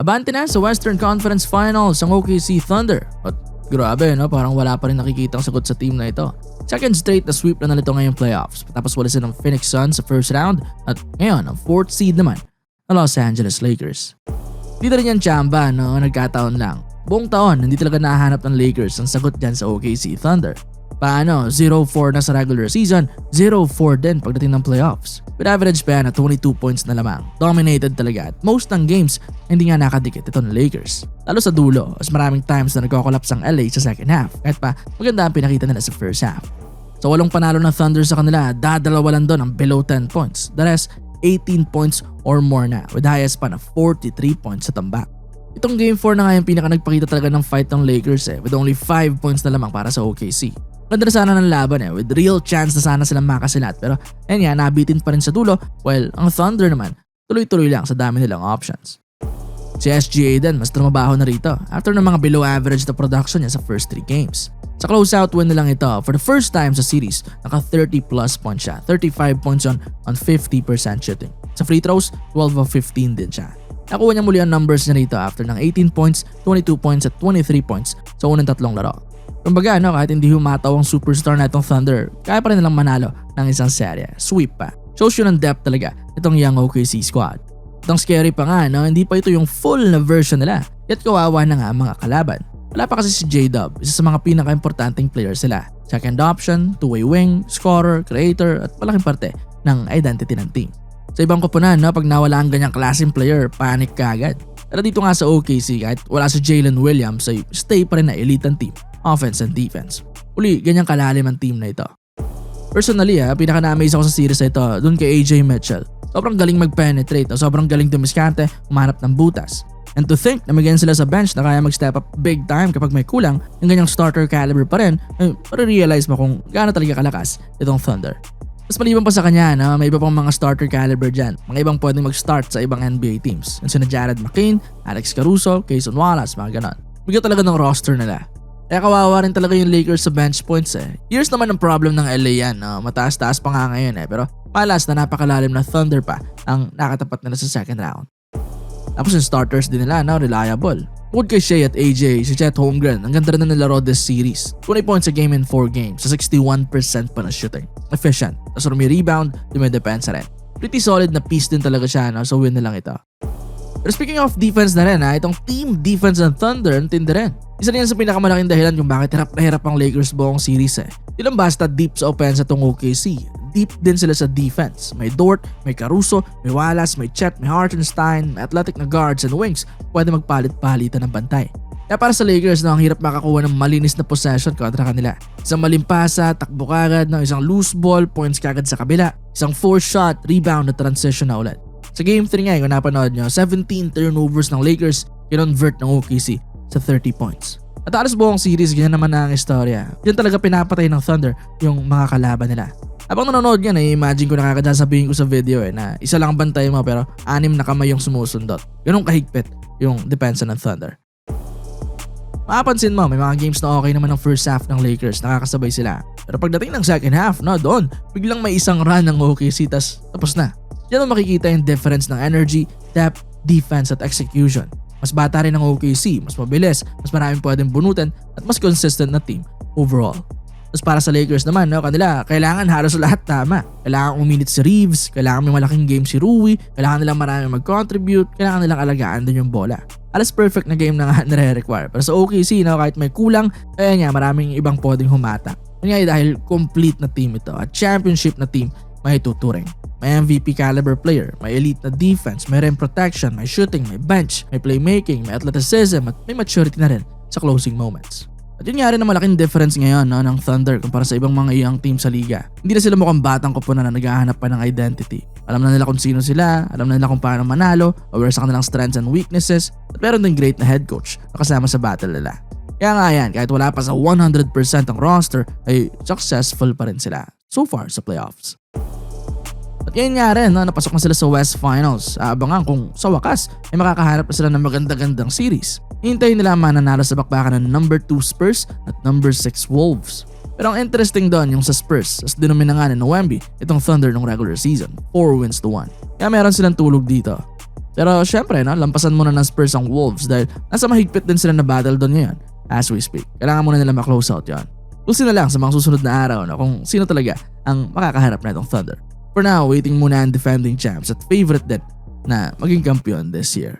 Abante na sa Western Conference Finals ang OKC Thunder. At grabe no, parang wala pa rin nakikitang sagot sa team na ito. Second straight na sweep na nito ngayong playoffs. Tapos wala ng Phoenix Suns sa first round at ngayon ang fourth seed naman ang Los Angeles Lakers. Dito rin yan tsamba no, nagkataon lang. Buong taon hindi talaga nahanap ng Lakers ang sagot dyan sa OKC Thunder. Paano? 0-4 na sa regular season, 0-4 din pagdating ng playoffs. With average pa yan na 22 points na lamang. Dominated talaga at most ng games hindi nga nakadikit ito ng Lakers. Lalo sa dulo, as maraming times na nagko-collapse ang LA sa second half. Kahit pa maganda ang pinakita nila sa first half. Sa walong panalo ng Thunder sa kanila, dadalawa lang doon ang below 10 points. The rest, 18 points or more na with highest pa na 43 points sa tambak. Itong game 4 na nga yung pinaka nagpakita talaga ng fight ng Lakers with only 5 points na lamang para sa OKC. Ganda na sana ng laban with real chance na sana silang makasilat pero ayun nga nabitin pa rin sa dulo while ang Thunder naman tuloy-tuloy lang sa dami nilang options. Si SGA din mas trumabaho na rito after ng mga below average na production niya sa first 3 games. Sa closeout win na lang ito for the first time sa series naka 30 plus points siya, 35 points on 50% shooting. Sa free throws 12 of 15 din siya. Nakuha niya muli ang numbers niya rito after ng 18 points, 22 points at 23 points sa unang 3 laro. Kumbaga kahit hindi humataw ang superstar na itong Thunder, kaya pa rin nilang manalo ng isang serye. Sweep pa. Shows yun ang depth talaga itong young OKC squad. Itong scary pa nga hindi pa ito yung full na version nila. Yet kawawa na nga ang mga kalaban. Wala pa kasi si J-Dub, isa sa mga pinaka-importanting players sila. Second option, two-way wing, scorer, creator at malaking parte ng identity ng team. Sa ibang koponan pag nawala ang ganyang klaseng player, panic ka agad. Pero dito nga sa OKC kahit wala si Jalen Williams ay stay pa rin na elite ang team. Offense and defense. Uli, ganyang kalalim ang team na ito. Personally pinaka-na-amaze ako sa series na ito dun kay AJ Mitchell. Sobrang galing mag-penetrate, sobrang galing dumiskante, umanap ng butas. And to think na magyan sila sa bench na kaya mag-step up big time kapag may kulang, yung ganyang starter caliber pa rin, para-realize mo kung gaano talaga kalakas itong Thunder. Mas maliban pa sa kanya may iba pang mga starter caliber dyan, mga ibang pwedeng mag-start sa ibang NBA teams. Yung sina Jared McCain, Alex Caruso, Cason Wallace, mga ganon. Bigyan talaga ng roster nila. Kaya kawawa rin talaga yung Lakers sa bench points Years naman ang problem ng LA yan, mataas-taas pa nga ngayon pero malas na napakalalim na Thunder pa ang nakatapat nila sa second round. Tapos yung starters din nila reliable. Bukod kay Shea at AJ, si Chet Holmgren, ang ganda rin na nilaro this series. 20 points a game in 4 games sa 61% pa na shooting. Efficient. Tapos rebound, dumidepensa rin. Pretty solid na piece din talaga siya so win na lang ito. Pero speaking of defense na rin itong team defense ng Thunder ang tindi rin. Isa rin yan sa pinakamalaking dahilan kung bakit hirap na hirap ang Lakers buong series Di lang basta deep sa offense itong OKC. Deep din sila sa defense. May Dort, may Caruso, may Wallace, may Chet, may Hartenstein, may athletic na guards and wings. Pwede magpalit-palitan ng bantay. Kaya para sa Lakers ang hirap makakuha ng malinis na possession kontra kanila. Isang malimpasa, takbo kagad, isang loose ball, points kagad sa kabila. Isang forced shot, rebound at transition na ulit. Sa game 3 nga kung napanood nyo, 17 turnovers ng Lakers kinonvert ng OKC sa 30 points. At alas buong series, ganyan naman na ang istorya. Diyan talaga pinapatay ng Thunder yung mga kalaban nila. Habang nanonood yan, imagine ko nakakasasabihin ko sa video na isa lang bantay mo pero 6 na kamay yung sumusundot. Ganun kahigpit yung depensa ng Thunder. Mapapansin mo, may mga games na okay naman ng first half ng Lakers, nakakasabay sila. Pero pagdating ng second half, doon, biglang may isang run ng OKC tapos na. Diyan mo makikita yung difference ng energy, depth, defense at execution. Mas bata rin ng OKC, mas mabilis, mas maraming pwedeng bunutan at mas consistent na team overall. Tapos para sa Lakers naman, kanila kailangan halos lahat tama. Kailangan uminit si Reeves, kailangan may malaking game si Rui, kailangan nilang maraming mag-contribute, kailangan nilang alagaan din yung bola. Alas perfect na game na nga nare-require. Pero sa OKC, kahit may kulang, kaya nga maraming ibang pwedeng humata. Kaya dahil complete na team ito at championship na team may tuturing. May MVP caliber player, may elite na defense, may rim protection, may shooting, may bench, may playmaking, may athleticism at may maturity na rin sa closing moments. At yun nga rin ang malaking difference ngayon ng Thunder kumpara sa ibang mga young team sa liga. Hindi na sila mukhang batang koponan na naghahanap pa ng identity. Alam na nila kung sino sila, alam na nila kung paano manalo, aware sa kanilang strengths and weaknesses, at meron din great na head coach na kasama sa battle nila. Kaya nga yan, kahit wala pa sa 100% ang roster, ay successful pa rin sila so far sa playoffs. At ngayon nga rin, napasok na sila sa West Finals. Abangan kung sa wakas ay makakaharap na sila ng maganda-gandang series. Hintayin nila ang mananalo sa bakbakan ng number 2 Spurs at number 6 Wolves. Pero ang interesting doon yung sa Spurs, as dinumina nga ni Wemby itong Thunder ng regular season, 4 wins to 1. Kaya meron silang tulog dito. Pero syempre, no, lampasan muna ng Spurs ang Wolves dahil nasa mahigpit din sila na battle doon ngayon as we speak. Kailangan muna nila ma-close out yan. We'll see na lang sa mga susunod na araw, no, kung sino talaga ang makakaharap na itong Thunder. For now, waiting muna ang defending champs at favorite din na maging kampiyon this year.